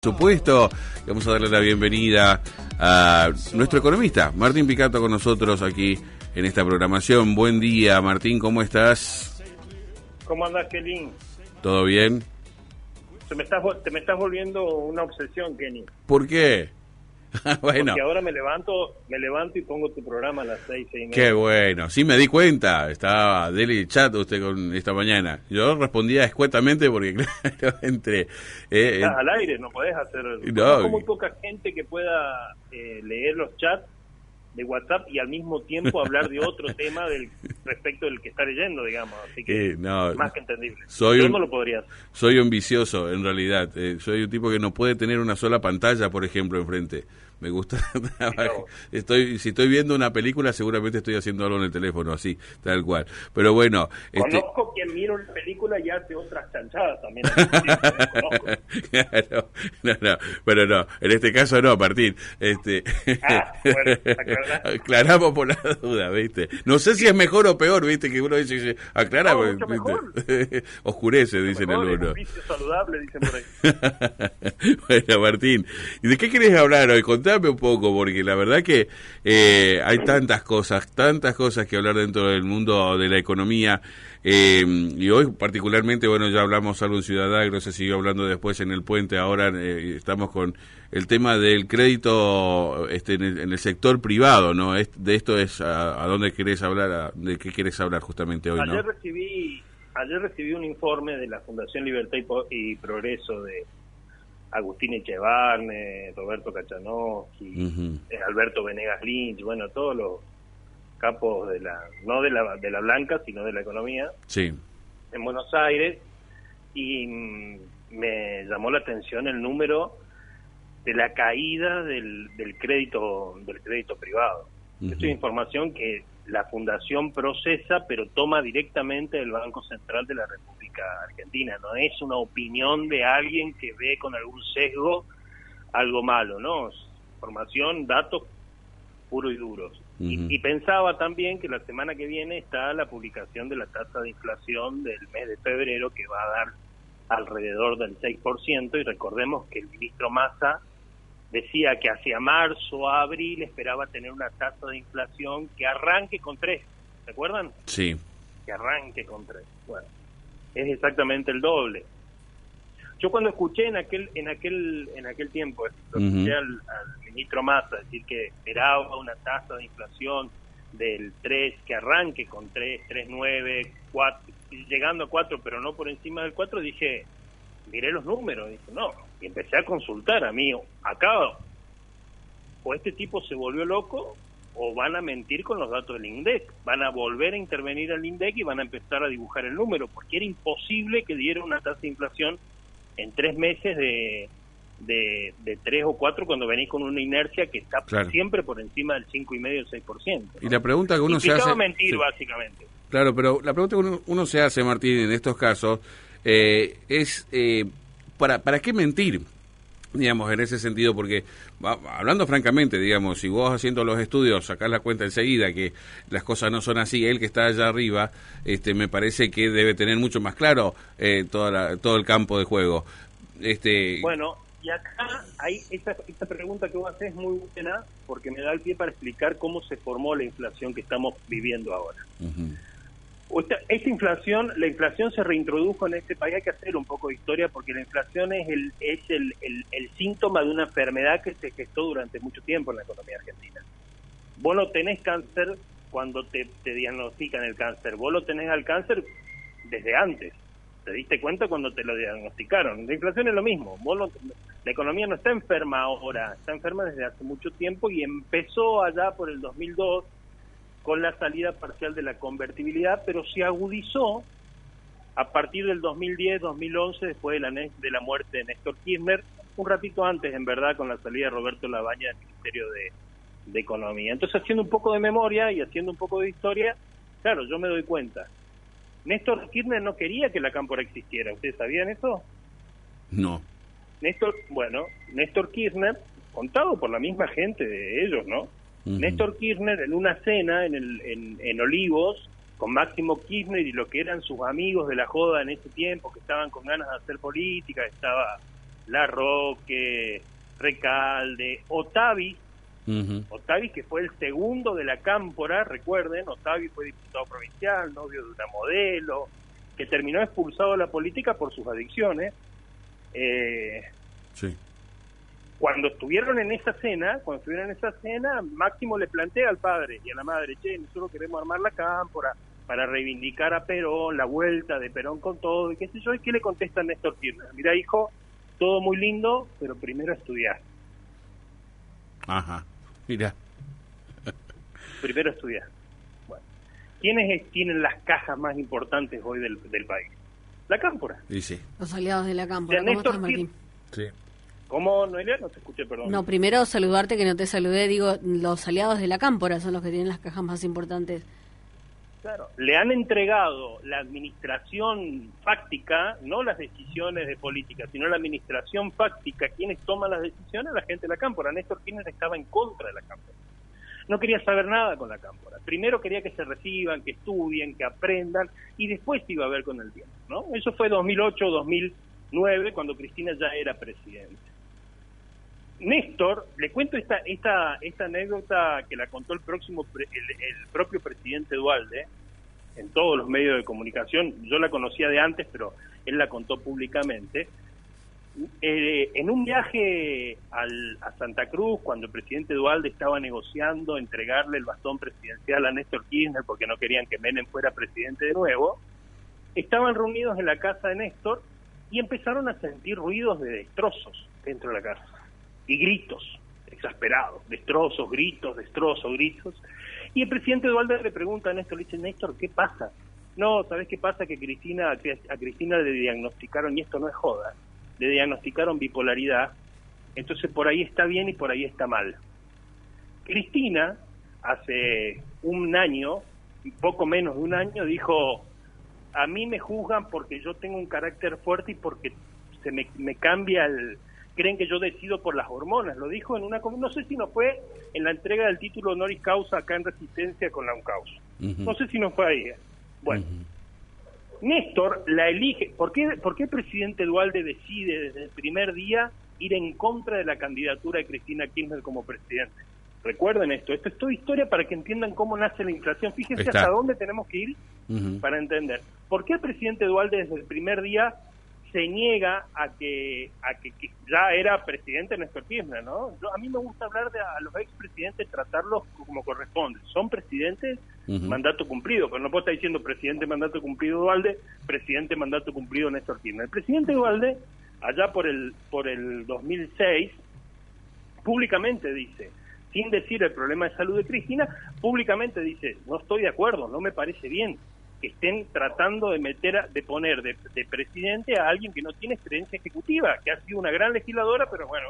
Por supuesto, vamos a darle la bienvenida a nuestro economista, Martín Picato, con nosotros aquí en esta programación. Buen día, Martín, ¿cómo estás? ¿Cómo andás, Kelly? ¿Todo bien? Te me estás volviendo una obsesión, Kenny. ¿Por qué? Bueno. Porque ahora me levanto y pongo tu programa a las 6:30. Qué bueno, sí me di cuenta, estaba dele chat usted con esta mañana. Yo respondía escuetamente porque claro, Estás al aire, no podés hacer... No. Conozco muy poca gente que pueda leer los chats de WhatsApp y al mismo tiempo hablar de otro tema respecto del que está leyendo, digamos. Así que no, más que entendible. Yo no lo podría hacer. Soy un vicioso, en realidad. Soy un tipo que no puede tener una sola pantalla, por ejemplo, enfrente. Me gusta trabajar. Si estoy viendo una película, seguramente estoy haciendo algo en el teléfono, así, tal cual. Pero bueno... Conozco quien mira una película y hace otras chanchadas también. Claro, no, pero no, en este caso no, Martín. Bueno, aclaramos por la duda, ¿viste? No sé si es mejor o peor, ¿viste? Que uno dice, aclara, no, mucho mejor. Oscurece, dicen algunos. Es un vicio saludable, dicen por ahí. Bueno, Martín, ¿y de qué querés hablar hoy? Contame un poco, porque la verdad que hay tantas cosas que hablar dentro del mundo de la economía, y hoy particularmente, bueno, ya hablamos algo en Ciudadagro, se siguió hablando después en el puente, ahora estamos con el tema del crédito en el sector privado, ¿no? De esto es a dónde querés hablar, de qué querés hablar justamente hoy, ¿no? Ayer recibí un informe de la Fundación Libertad y Progreso de Agustín Echevarne, Roberto Kachanowski, Alberto Venegas Lynch, bueno, todos los capos no de la blanca, sino de la economía, sí, en Buenos Aires, y me llamó la atención el número de la caída del crédito privado. Esto es información que la Fundación procesa, pero toma directamente del Banco Central de la República Argentina. No es una opinión de alguien que ve con algún sesgo algo malo, ¿no? Es información, datos puros y duros. Y pensaba también que la semana que viene está la publicación de la tasa de inflación del mes de febrero, que va a dar alrededor del 6%, y recordemos que el ministro Massa decía que hacia marzo o abril esperaba tener una tasa de inflación que arranque con 3, ¿se acuerdan? Sí. Que arranque con 3. Bueno, es exactamente el doble. Yo cuando escuché en aquel tiempo, escuché al ministro Massa decir que esperaba una tasa de inflación del 3, que arranque con 3, 3.9, 4, llegando a 4, pero no por encima del 4, dije, miré los números, dije, no, y empecé a consultar a mí, acá, o este tipo se volvió loco, o van a mentir con los datos del INDEC, van a volver a intervenir al INDEC y van a empezar a dibujar el número, porque era imposible que diera una tasa de inflación en 3 meses de 3 o 4 cuando venís con una inercia que está siempre por encima del 5,5 o 6%, ¿no? Y la pregunta que uno se hace... mentir, básicamente. Claro, pero la pregunta que uno se hace, Martín, en estos casos, es ¿para qué mentir? Digamos, en ese sentido, porque hablando francamente, digamos, si vos haciendo los estudios sacás la cuenta enseguida que las cosas no son así, él que está allá arriba, me parece que debe tener mucho más claro todo el campo de juego. Bueno, y acá hay esta pregunta que vos haces es muy buena, porque me da el pie para explicar cómo se formó la inflación que estamos viviendo ahora. La inflación se reintrodujo en este país. Hay que hacer un poco de historia, porque la inflación es el síntoma de una enfermedad que se gestó durante mucho tiempo en la economía argentina. Vos no tenés cáncer cuando te diagnostican el cáncer, vos lo tenés al cáncer desde antes, te diste cuenta cuando te lo diagnosticaron. La inflación es lo mismo, la economía no está enferma ahora, está enferma desde hace mucho tiempo, y empezó allá por el 2002 con la salida parcial de la convertibilidad, pero se agudizó a partir del 2010-2011, después de la muerte de Néstor Kirchner, un ratito antes, en verdad, con la salida de Roberto Labaña del Ministerio de Economía. Entonces, haciendo un poco de memoria y haciendo un poco de historia, claro, yo me doy cuenta. Néstor Kirchner no quería que la Cámpora existiera, ¿ustedes sabían eso? No. Néstor Kirchner, contado por la misma gente de ellos, ¿no? Néstor Kirchner, en una cena en Olivos, con Máximo Kirchner y lo que eran sus amigos de la joda en ese tiempo, que estaban con ganas de hacer política, estaba Larroque, Recalde, Otavi, Otavi, que fue el segundo de la Cámpora, recuerden, Otavi fue diputado provincial, novio de una modelo, que terminó expulsado de la política por sus adicciones. Sí. Cuando estuvieron en esa cena, Máximo le plantea al padre y a la madre, nosotros queremos armar la Cámpora para reivindicar a Perón, la vuelta de Perón con todo, y qué sé yo, ¿y qué le contesta Néstor Kirchner? Mira, hijo, todo muy lindo, pero primero estudiar. Ajá, mira. Primero estudiar. Bueno, ¿quiénes tienen las cajas más importantes hoy del país? La Cámpora. Sí, sí. Los aliados de la Cámpora. ¿Cómo estás, Martín? Sí. ¿Cómo, Noelia? No te escuché, perdón. No, primero saludarte, que no te saludé. Digo, los aliados de la Cámpora son los que tienen las cajas más importantes. Claro, le han entregado la administración fáctica, no las decisiones de política, sino la administración fáctica, quienes toman las decisiones, la gente de la Cámpora. Néstor Kirchner estaba en contra de la Cámpora. No quería saber nada con la Cámpora. Primero quería que se reciban, que estudien, que aprendan, y después iba a ver con el tiempo, ¿no? Eso fue 2008, 2009, cuando Cristina ya era presidente. Néstor, le cuento esta anécdota que la contó el propio presidente Duhalde en todos los medios de comunicación. Yo la conocía de antes, pero él la contó públicamente. En un viaje a Santa Cruz, cuando el presidente Duhalde estaba negociando entregarle el bastón presidencial a Néstor Kirchner porque no querían que Menem fuera presidente de nuevo, estaban reunidos en la casa de Néstor y empezaron a sentir ruidos de destrozos dentro de la casa. Y gritos exasperados, destrozos, gritos. Y el presidente Duhalde le pregunta a Néstor, le dice, Néstor, ¿qué pasa? No, ¿sabés qué pasa? Que a Cristina le diagnosticaron, y esto no es joda, le diagnosticaron bipolaridad, entonces por ahí está bien y por ahí está mal. Cristina, hace un año, poco menos de un año, dijo, a mí me juzgan porque yo tengo un carácter fuerte y porque se me cambia creen que yo decido por las hormonas, lo dijo en una, no sé si no fue en la entrega del título honoris causa acá en Resistencia con la UNCAUS, no sé si no fue ahí. Bueno, Néstor la elige. ¿Por qué el presidente Duhalde decide desde el primer día ir en contra de la candidatura de Cristina Kirchner como presidente? Recuerden esto es toda historia para que entiendan cómo nace la inflación. Fíjense hasta dónde tenemos que ir para entender. ¿Por qué el presidente Duhalde desde el primer día se niega a que ya era presidente Néstor Kirchner, ¿no? A mí me gusta hablar a los expresidentes, tratarlos como corresponde. Son presidentes, mandato cumplido, pero no puedo estar diciendo presidente mandato cumplido Duhalde, presidente mandato cumplido Néstor Kirchner. El presidente Duhalde, allá por el 2006, públicamente dice, sin decir el problema de salud de Cristina, públicamente dice, no estoy de acuerdo, no me parece bien que estén tratando de poner de presidente a alguien que no tiene experiencia ejecutiva, que ha sido una gran legisladora, pero bueno,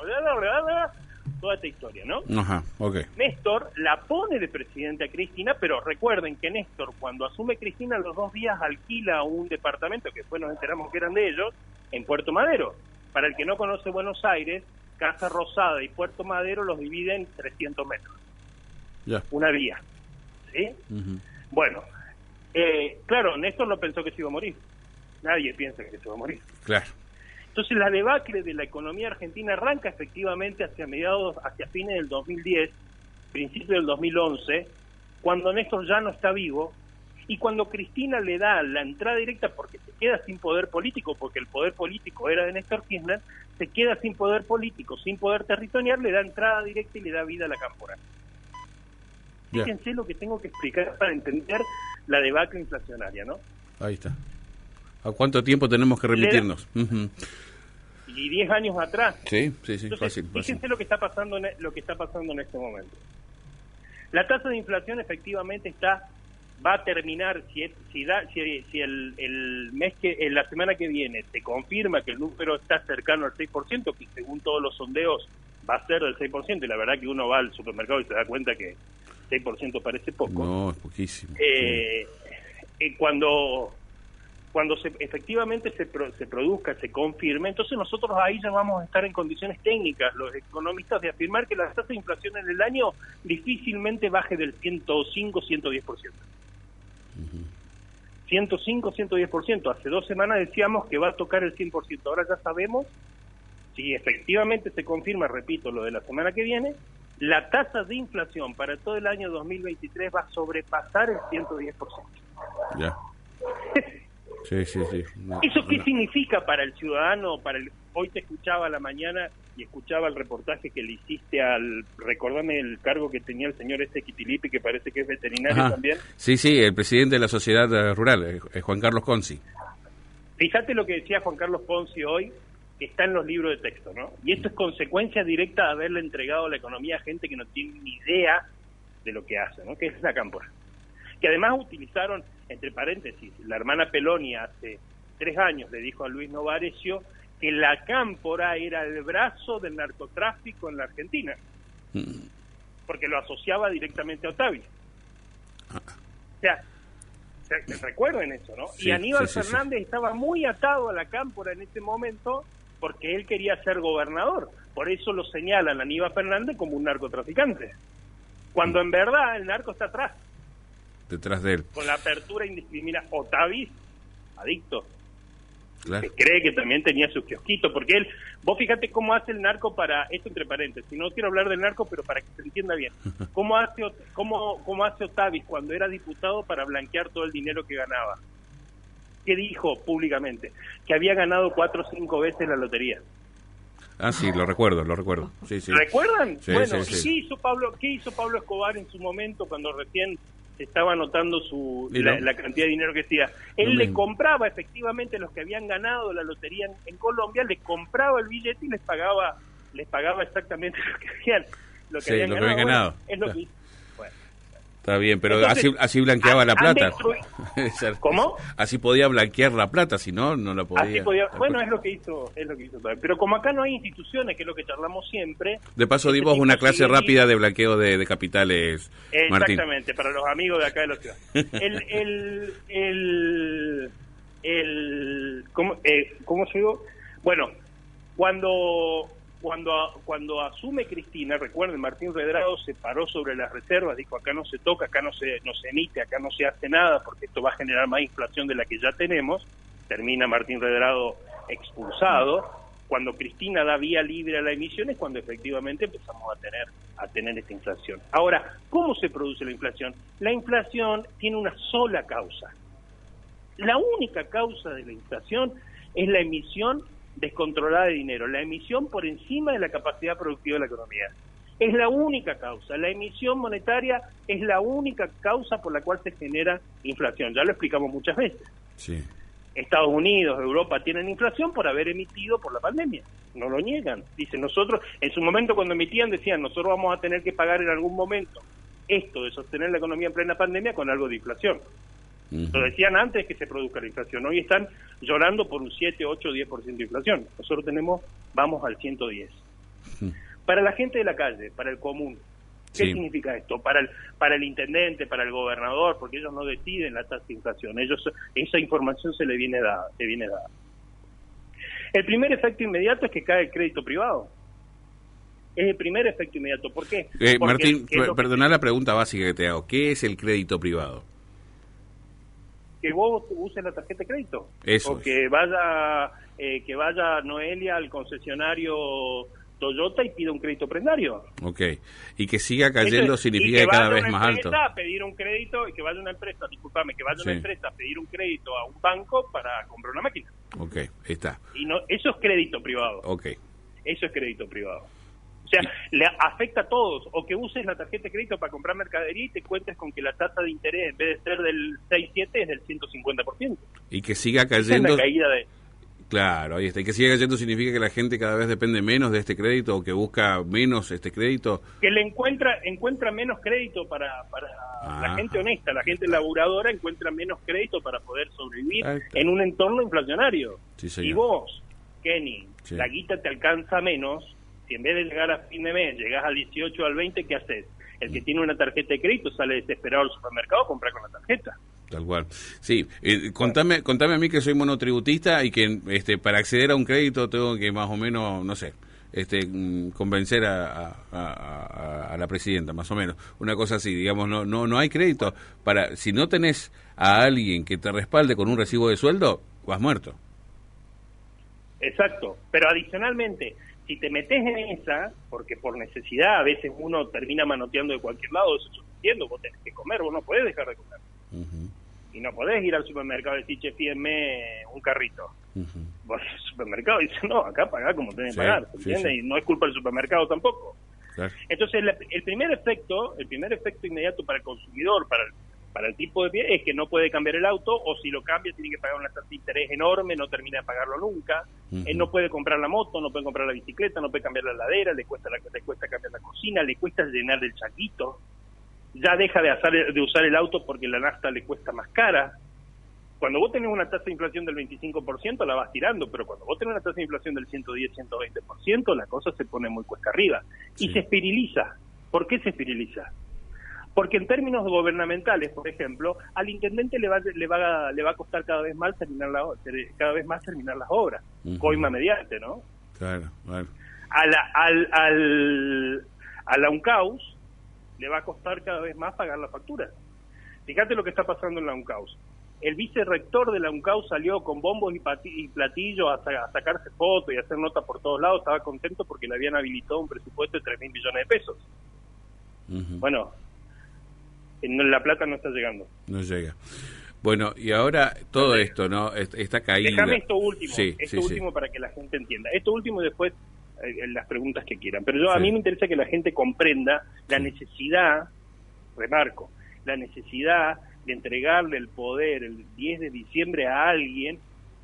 toda esta historia, ¿no? Ajá, okay. Néstor la pone de presidente a Cristina, pero recuerden que Néstor, cuando asume Cristina, a los 2 días alquila un departamento, que después nos enteramos que eran de ellos, en Puerto Madero. Para el que no conoce Buenos Aires, Casa Rosada y Puerto Madero los dividen 300 metros. Ya. Una vía, ¿sí? Bueno, claro, Néstor no pensó que se iba a morir. Nadie piensa que se va a morir. Claro. Entonces la debacle de la economía argentina arranca efectivamente hacia fines del 2010, principio del 2011, cuando Néstor ya no está vivo, y cuando Cristina le da la entrada directa, porque se queda sin poder político, porque el poder político era de Néstor Kirchner, se queda sin poder político, sin poder territorial, le da entrada directa y le da vida a la Cámpora. Fíjense lo que tengo que explicar para entender la debacle inflacionaria, ¿no? Ahí está. ¿A cuánto tiempo tenemos que remitirnos? Y 10 años atrás. Sí, Entonces, fácil. Fíjense lo que está pasando en este momento. La tasa de inflación efectivamente va a terminar si la semana que viene se confirma que el número está cercano al 6%, que según todos los sondeos va a ser del 6%, y la verdad que uno va al supermercado y se da cuenta que 6% parece poco. No, es poquísimo. Cuando efectivamente se produzca, se confirme, entonces nosotros ahí ya vamos a estar en condiciones técnicas, los economistas, de afirmar que la tasa de inflación en el año difícilmente baje del 105, 110%. 105, 110%. Hace 2 semanas decíamos que va a tocar el 100%. Ahora ya sabemos si efectivamente se confirma, repito, lo de la semana que viene, la tasa de inflación para todo el año 2023 va a sobrepasar el 110%. Ya. Sí. No, ¿Eso qué no. significa para el ciudadano? Hoy te escuchaba a la mañana y escuchaba el reportaje que le hiciste recordame el cargo que tenía el señor Quitilipi, que parece que es veterinario. Ajá. También. Sí, el presidente de la sociedad rural, Juan Carlos Conci. Fíjate lo que decía Juan Carlos Ponzi hoy, que está en los libros de texto, ¿no? Y esto es consecuencia directa de haberle entregado la economía a gente que no tiene ni idea de lo que hace, ¿no? Que es la cámpora. Que además utilizaron, entre paréntesis, la hermana Peloni hace 3 años le dijo a Luis Novarecio que la cámpora era el brazo del narcotráfico en la Argentina, porque lo asociaba directamente a Otavio. O sea, recuerden eso, ¿no? Sí, y Aníbal sí. Fernández estaba muy atado a la cámpora en ese momento porque él quería ser gobernador. Por eso lo señalan a Aníbal Fernández como un narcotraficante. Cuando en verdad el narco está atrás. Detrás de él. Con la apertura indiscriminada. Otavio, adicto. Claro. Se cree que también tenía su kiosquito, porque él, vos fíjate cómo hace el narco esto entre paréntesis, no quiero hablar del narco, pero para que se entienda bien, cómo hace Otavio cuando era diputado para blanquear todo el dinero que ganaba. ¿Qué dijo públicamente? Que había ganado 4 o 5 veces la lotería. Ah, sí, lo recuerdo. Sí. ¿Recuerdan? Sí, bueno, sí. ¿qué hizo Pablo Escobar en su momento cuando recién se estaba anotando la cantidad de dinero que hacía? Él le compraba efectivamente los que habían ganado la lotería en Colombia, les compraba el billete y les pagaba exactamente lo que habían ganado. Bueno, es lo que hizo. Bueno. Está bien, pero Entonces, así blanqueaba la plata. ¿Cómo? Así podía blanquear la plata, si no la podía. Bueno, es lo que hizo Otavio. Pero como acá no hay instituciones, que es lo que charlamos siempre. De paso dimos una clase rápida de blanqueo de capitales, Martín. Exactamente, para los amigos de acá de la ciudad. ¿Cómo se digo? Bueno, cuando asume Cristina, recuerden, Martín Redrado se paró sobre las reservas, dijo acá no se toca, acá no se emite, acá no se hace nada, porque esto va a generar más inflación de la que ya tenemos. Termina Martín Redrado expulsado. Cuando Cristina da vía libre a la emisión es cuando efectivamente empezamos a tener esta inflación. Ahora, ¿cómo se produce la inflación? La inflación tiene una sola causa. La única causa de la inflación es la emisión descontrolada de dinero, la emisión por encima de la capacidad productiva de la economía. Es la única causa. La emisión monetaria es la única causa por la cual se genera inflación. Ya lo explicamos muchas veces. Sí. Estados Unidos, Europa tienen inflación por haber emitido por la pandemia. No lo niegan. Dicen, nosotros, en su momento cuando emitían, decían, nosotros vamos a tener que pagar en algún momento esto de sostener la economía en plena pandemia con algo de inflación. Lo decían antes que se produzca la inflación. Hoy están llorando por un 7, 8, 10% de inflación. Nosotros vamos al 110. Para la gente de la calle, para el común, ¿qué significa esto? Para el intendente, para el gobernador, porque ellos no deciden la tasa de inflación. Esa información se viene dada. El primer efecto inmediato es que cae el crédito privado. Es el primer efecto inmediato. ¿Por qué? Martín, perdona la pregunta básica que te hago. ¿Qué es el crédito privado? Que vos uses la tarjeta de crédito. Eso. O que vaya Noelia al concesionario Toyota y pida un crédito prendario. Ok. Y que siga cayendo significa que cada vez más alto. A pedir un crédito y que vaya una empresa, una empresa a pedir un crédito a un banco para comprar una máquina. Ok, está. Y no, eso es crédito privado. Ok. Eso es crédito privado. O sea, le afecta a todos. O que uses la tarjeta de crédito para comprar mercadería y te cuentes con que la tasa de interés, en vez de ser del 6,7, es del 150%. Y que siga cayendo. Esa es la caída de... Claro, ahí está. Y que siga cayendo significa que la gente cada vez depende menos de este crédito o que busca menos este crédito. Que le encuentra menos crédito para la gente honesta, la gente laburadora encuentra menos crédito para poder sobrevivir en un entorno inflacionario. Sí, señor. Y vos, Kenny, la guita te alcanza menos. Si en vez de llegar a fin de mes llegás al 18 o al 20, ¿qué haces? El que tiene una tarjeta de crédito sale desesperado al supermercado a comprar con la tarjeta. Tal cual. Sí, contame a mí que soy monotributista y que para acceder a un crédito tengo que más o menos, no sé, convencer a la presidenta, más o menos. Una cosa así, digamos, no hay crédito. Si no tenés a alguien que te respalde con un recibo de sueldo, vas muerto. Exacto, pero adicionalmente, si te metes en esa, porque por necesidad a veces uno termina manoteando de cualquier lado, eso yo entiendo, vos tenés que comer, vos no podés dejar de comer. Y no podés ir al supermercado y decir, che, fíjenme un carrito. Vos al supermercado dices, no, acá pagá como tenés que pagar, ¿entiendes? Y no es culpa del supermercado tampoco. Claro. Entonces, el primer efecto inmediato para el consumidor, para el tipo de pie, es que no puede cambiar el auto, o si lo cambia tiene que pagar una tasa de interés enorme, no termina de pagarlo nunca. Él no puede comprar la moto, no puede comprar la bicicleta, no puede cambiar la heladera, le cuesta cambiar la cocina, le cuesta llenar el chaquito. Ya deja de usar el auto porque la nafta le cuesta más cara. Cuando vos tenés una tasa de inflación del 25%, la vas tirando, pero cuando vos tenés una tasa de inflación del 110, 120%, la cosa se pone muy cuesta arriba. Y se espiriliza. ¿Por qué se espiriliza? Porque en términos gubernamentales, por ejemplo, al intendente le va a costar cada vez más terminar las obras, coima mediante, ¿no? Claro. A la UNCAUS le va a costar cada vez más pagar la factura. Fíjate lo que está pasando en la UNCAUS. El vicerrector de la UNCAUS salió con bombos y platillos a sacarse fotos y a hacer notas por todos lados. Estaba contento porque le habían habilitado un presupuesto de 3.000 millones de pesos. Bueno, la plata no está llegando. No llega. Bueno, y ahora todo esto, ¿no? Esta caída. Déjame esto último para que la gente entienda. Esto último y después las preguntas que quieran. Pero a mí me interesa que la gente comprenda la necesidad, remarco, la necesidad de entregarle el poder el 10 de diciembre a alguien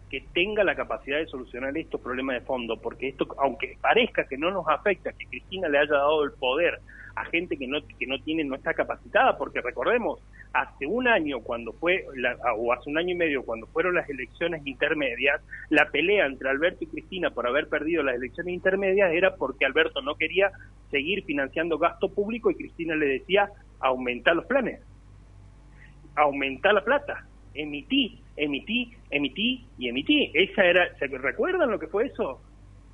que tenga la capacidad de solucionar estos problemas de fondo, porque esto, aunque parezca que no nos afecta, que Cristina le haya dado el poder a gente que no está capacitada, porque recordemos, hace un año o hace un año y medio cuando fueron las elecciones intermedias, la pelea entre Alberto y Cristina por haber perdido las elecciones intermedias era porque Alberto no quería seguir financiando gasto público y Cristina le decía, aumentar los planes, aumentar la plata, emití. ¿Se recuerdan lo que fue eso?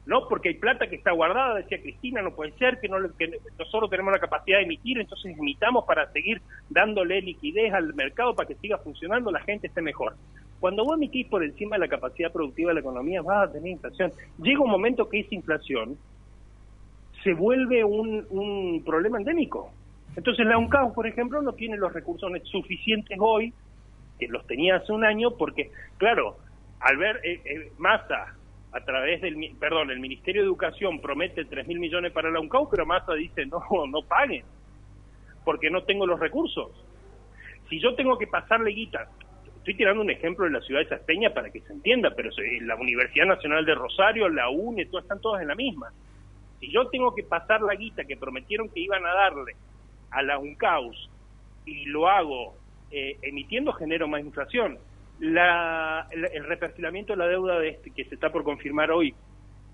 No, porque hay plata que está guardada, decía Cristina, no puede ser que nosotros tenemos la capacidad de emitir, entonces emitamos para seguir dándole liquidez al mercado para que siga funcionando, la gente esté mejor. Cuando vos emitís por encima de la capacidad productiva de la economía, vas a tener inflación. Llega un momento que esa inflación se vuelve un problema endémico. Entonces la UNCAUS, por ejemplo, no tiene los recursos suficientes hoy, que los tenía hace un año, porque, claro, al ver Massa, a través el Ministerio de Educación promete 3.000 millones para la UNCAUS, pero Massa dice, no paguen, porque no tengo los recursos. Si yo tengo que pasarle guita, estoy tirando un ejemplo de la ciudad de Salteña para que se entienda, pero la Universidad Nacional de Rosario, la UNE, están todas en la misma. Si yo tengo que pasar la guita que prometieron que iban a darle a la UNCAUS y lo hago emitiendo, genero más inflación. El reperfilamiento de la deuda que se está por confirmar hoy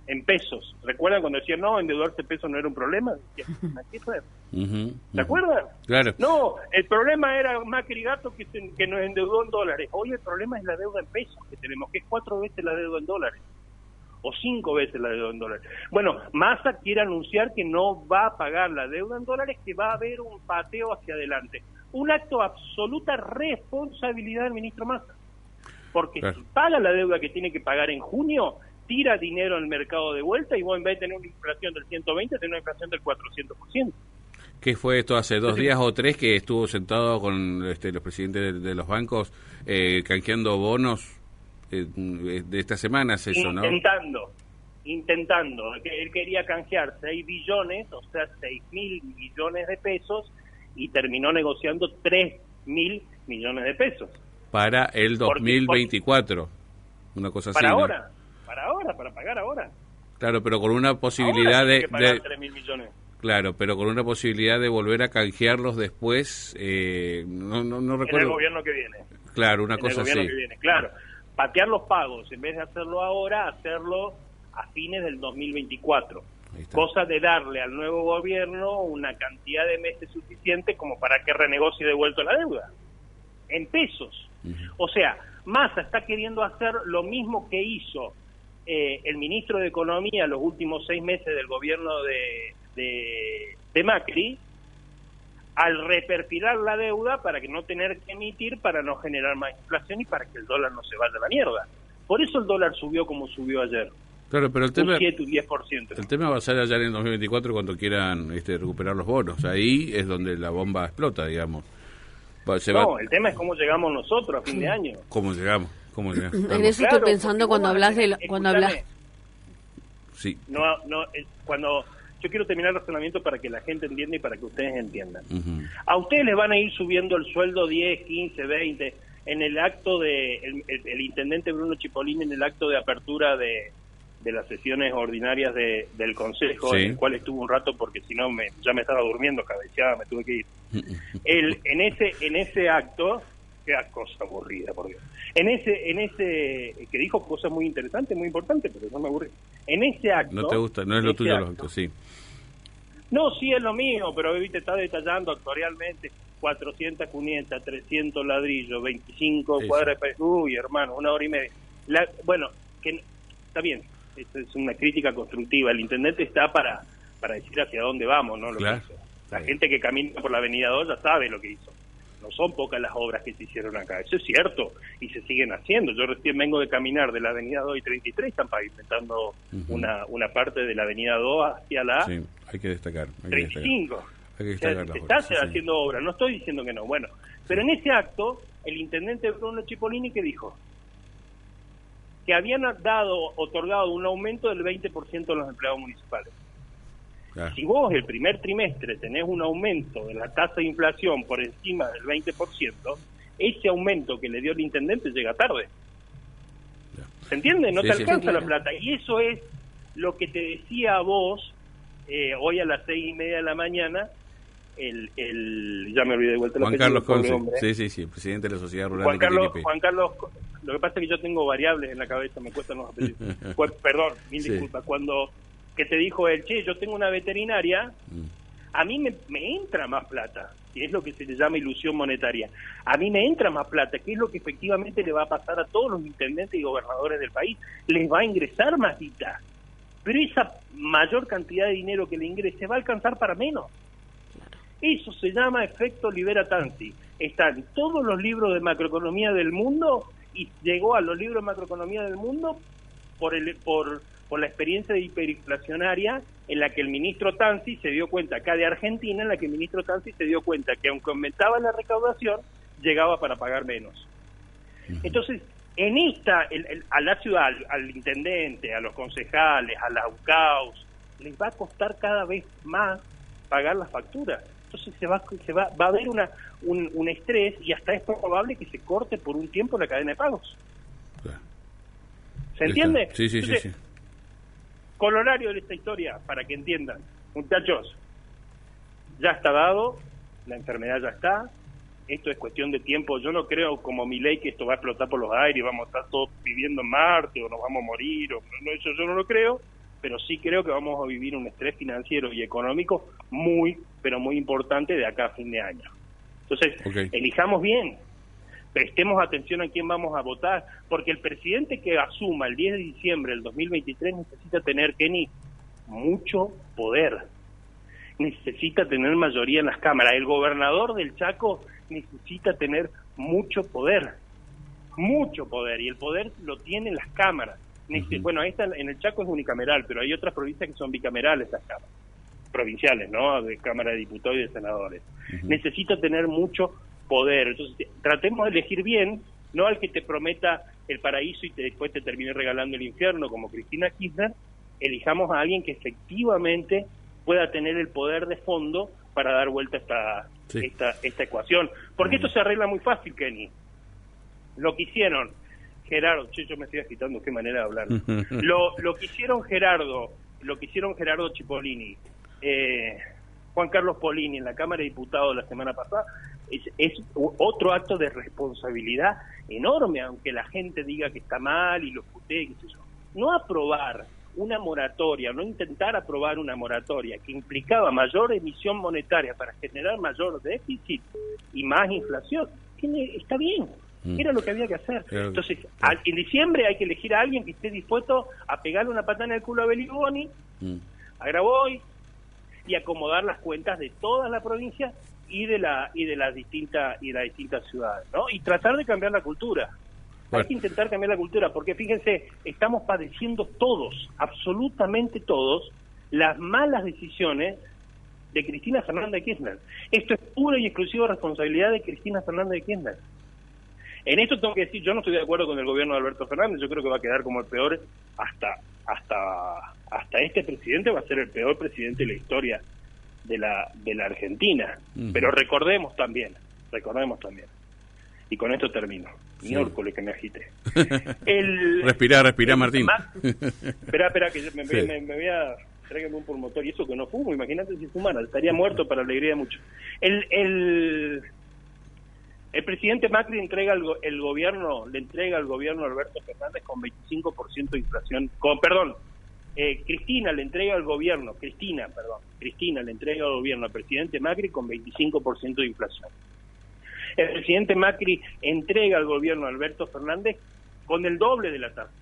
en pesos. ¿Recuerdan cuando decían, no, endeudarse pesos no era un problema? ¿Se acuerdan? Claro. No, el problema era Macri Gato que nos endeudó en dólares. Hoy el problema es la deuda en pesos que tenemos, que es 4 veces la deuda en dólares. O 5 veces la deuda en dólares. Bueno, Massa quiere anunciar que no va a pagar la deuda en dólares, que va a haber un pateo hacia adelante. Un acto de absoluta responsabilidad del ministro Massa. Porque si paga la deuda que tiene que pagar en junio, tira dinero al mercado de vuelta y vos en vez de tener una inflación del 120, tenés una inflación del 400%. ¿Qué fue esto hace 2 días o 3 que estuvo sentado con los presidentes de los bancos canjeando bonos de esta semana? Es eso, Intentando. Él quería canjear 6 billones, o sea, 6.000 millones de pesos, y terminó negociando 3.000 millones de pesos. Para el 2024, una cosa así, ¿no? Para pagar ahora. Claro, pero con una posibilidad de 3.000 millones. Claro, pero con una posibilidad de volver a canjearlos después, no recuerdo. En el gobierno que viene. Claro, una cosa así. Claro, patear los pagos, en vez de hacerlo ahora, hacerlo a fines del 2024. Cosa de darle al nuevo gobierno una cantidad de meses suficiente como para que renegocie de vuelta la deuda. En pesos. O sea, Massa está queriendo hacer lo mismo que hizo el ministro de Economía los últimos 6 meses del gobierno de Macri, al reperfilar la deuda para que no tener que emitir, para no generar más inflación y para que el dólar no se vaya a la mierda. Por eso el dólar subió como subió ayer. Claro, pero un 7, un 10%. El tema va a ser allá en el 2024 cuando quieran recuperar los bonos. Ahí es donde la bomba explota, digamos. El tema es cómo llegamos nosotros a fin de año. ¿Cómo llegamos? En eso estoy pensando cuando hablas Sí. Cuando yo quiero terminar el razonamiento para que la gente entienda y para que ustedes entiendan. Uh-huh. A ustedes les van a ir subiendo el sueldo 10, 15, 20. En el acto el intendente Bruno Cipollini, en el acto de apertura de las sesiones ordinarias del Consejo, sí, en el cual estuve un rato porque si no ya me estaba durmiendo, cabeceada, me tuve que ir. En ese acto, qué cosa aburrida, por Dios. En ese que dijo cosas muy interesantes, muy importantes, pero no me aburrí. En ese acto... No te gusta, no es lo tuyo los actos, sí. No, sí es lo mío, pero te está detallando actuarialmente 400 cunetas, 300 ladrillos, 25 cuadras de... Uy, hermano, 1 hora y media. Bueno, que está bien, esto es una crítica constructiva. El intendente está para decir hacia dónde vamos, ¿no? Claro. La gente que camina por la Avenida 2 ya sabe lo que hizo. No son pocas las obras que se hicieron acá, eso es cierto, y se siguen haciendo. Yo recién vengo de caminar de la Avenida 2 y 33, están pavimentando una parte de la Avenida 2 hacia la... Sí, hay que destacar. 35. Hay que destacar se están haciendo obras, no estoy diciendo que no. Bueno, pero en ese acto, el intendente Bruno Cipollini, ¿qué dijo? Que habían otorgado un aumento del 20% a los empleados municipales. Claro. Si vos el primer trimestre tenés un aumento de la tasa de inflación por encima del 20%, ese aumento que le dio el intendente llega tarde. ¿Se entiende? No te alcanza la plata. Y eso es lo que te decía a vos hoy a las 6:30 de la mañana, ya me olvidé de vuelta. Juan Carlos Conce, sí, presidente de la Sociedad Rural Juan de Carlos, lo que pasa es que yo tengo variables en la cabeza, me cuestan los apellidos. Perdón, mil disculpas. Que te dijo él, yo tengo una veterinaria, a mí me entra más plata, que es lo que se le llama ilusión monetaria. A mí me entra más plata, que es lo que efectivamente le va a pasar a todos los intendentes y gobernadores del país. Les va a ingresar más guita, pero esa mayor cantidad de dinero que le ingrese va a alcanzar para menos. Eso se llama efecto Libera Tanzi. Está en todos los libros de macroeconomía del mundo y llegó a los libros de macroeconomía del mundo por la experiencia de hiperinflacionaria en la que el ministro Tanzi se dio cuenta, acá de Argentina, en la que el ministro Tanzi se dio cuenta que aunque aumentaba la recaudación, llegaba para pagar menos. Entonces, en a la ciudad, al intendente, a los concejales, a las UCAUS, les va a costar cada vez más pagar las facturas. Entonces va a haber un estrés y hasta es probable que se corte por un tiempo la cadena de pagos. ¿Se entiende? Sí. Entonces, colorario de esta historia, para que entiendan, muchachos, ya está dado, la enfermedad ya está, esto es cuestión de tiempo. Yo no creo como Milei que esto va a explotar por los aires, vamos a estar todos viviendo en Marte o nos vamos a morir, eso yo no lo creo, pero sí creo que vamos a vivir un estrés financiero y económico muy, pero muy importante de acá a fin de año. Entonces, elijamos bien, prestemos atención a quién vamos a votar, porque el presidente que asuma el 10 de diciembre del 2023 necesita tener, Kenny, mucho poder. Necesita tener mayoría en las cámaras. El gobernador del Chaco necesita tener mucho poder, y el poder lo tienen las cámaras. Bueno, esta en el Chaco es unicameral, pero hay otras provincias que son bicamerales las cámaras, provinciales, ¿no? De Cámara de Diputados y de Senadores. Necesita tener mucho poder. Entonces, tratemos de elegir bien, no al que te prometa el paraíso y después te termine regalando el infierno, como Cristina Kirchner. Elijamos a alguien que efectivamente pueda tener el poder de fondo para dar vuelta a esta ecuación. Porque esto se arregla muy fácil, Kenny. Lo que hicieron Gerardo, yo me estoy agitando, qué manera de hablar. Lo que hicieron Gerardo Cipollini, Juan Carlos Polini en la Cámara de Diputados la semana pasada, es otro acto de responsabilidad enorme, aunque la gente diga que está mal y lo putee, qué sé yo. No aprobar una moratoria, no intentar aprobar una moratoria que implicaba mayor emisión monetaria para generar mayor déficit y más inflación, está bien. Era lo que había que hacer. Entonces, en diciembre hay que elegir a alguien que esté dispuesto a pegarle una patada en el culo a Beliboni, a Grabois, y acomodar las cuentas de toda la provincia y de las distintas ciudades, ¿no? Y tratar de cambiar la cultura. Bueno. Hay que intentar cambiar la cultura, porque fíjense, estamos padeciendo todos, absolutamente todos, las malas decisiones de Cristina Fernández de Kirchner. Esto es pura y exclusiva responsabilidad de Cristina Fernández de Kirchner. En esto tengo que decir, yo no estoy de acuerdo con el gobierno de Alberto Fernández, yo creo que va a quedar como el peor, hasta este presidente va a ser el peor presidente de la historia de la Argentina. Pero recordemos también, y con esto termino, miércoles que me agite. Respirá, Martín. Espera, que me voy a... Tráigame un pulmotor, y eso que no fumo, imagínate si fumara, estaría muerto para alegría de muchos. El presidente Macri le entrega al gobierno a Alberto Fernández con 25% de inflación, Cristina le entrega al gobierno al presidente Macri con 25% de inflación. El presidente Macri entrega al gobierno a Alberto Fernández con el doble de la tasa.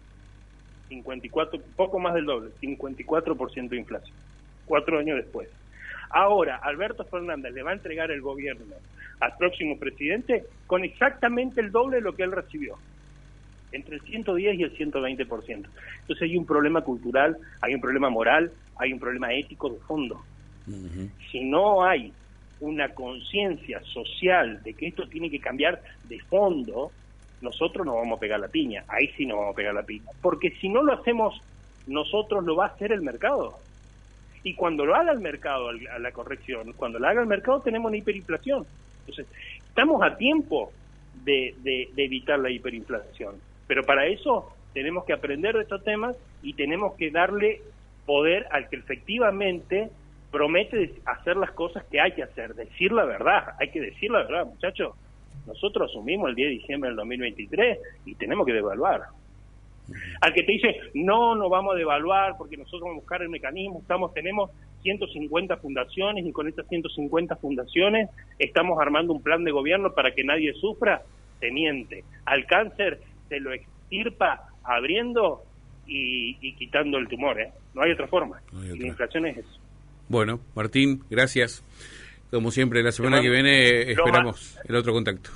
54, poco más del doble, 54% de inflación, 4 años después. Ahora, Alberto Fernández le va a entregar el gobierno al próximo presidente con exactamente el doble de lo que él recibió, entre el 110 y el 120%. Entonces hay un problema cultural, hay un problema moral, hay un problema ético de fondo. Si no hay una conciencia social de que esto tiene que cambiar de fondo, nosotros nos vamos a pegar la piña, ahí sí nos vamos a pegar la piña, porque si no lo hacemos nosotros, lo va a hacer el mercado, y cuando lo haga el mercado a la corrección, cuando lo haga el mercado tenemos una hiperinflación. Entonces estamos a tiempo de evitar la hiperinflación, pero para eso tenemos que aprender de estos temas y tenemos que darle poder al que efectivamente promete hacer las cosas que hay que hacer, decir la verdad, hay que decir la verdad, muchachos. Nosotros asumimos el 10 de diciembre del 2023 y tenemos que devaluar. Al que te dice, no vamos a devaluar porque nosotros vamos a buscar el mecanismo, tenemos 150 fundaciones y con estas 150 fundaciones estamos armando un plan de gobierno para que nadie sufra, te miente. Al cáncer se lo extirpa abriendo y quitando el tumor, ¿eh? No hay otra forma. Y la inflación es eso. Bueno, Martín, gracias. Como siempre, la semana que viene esperamos el otro contacto.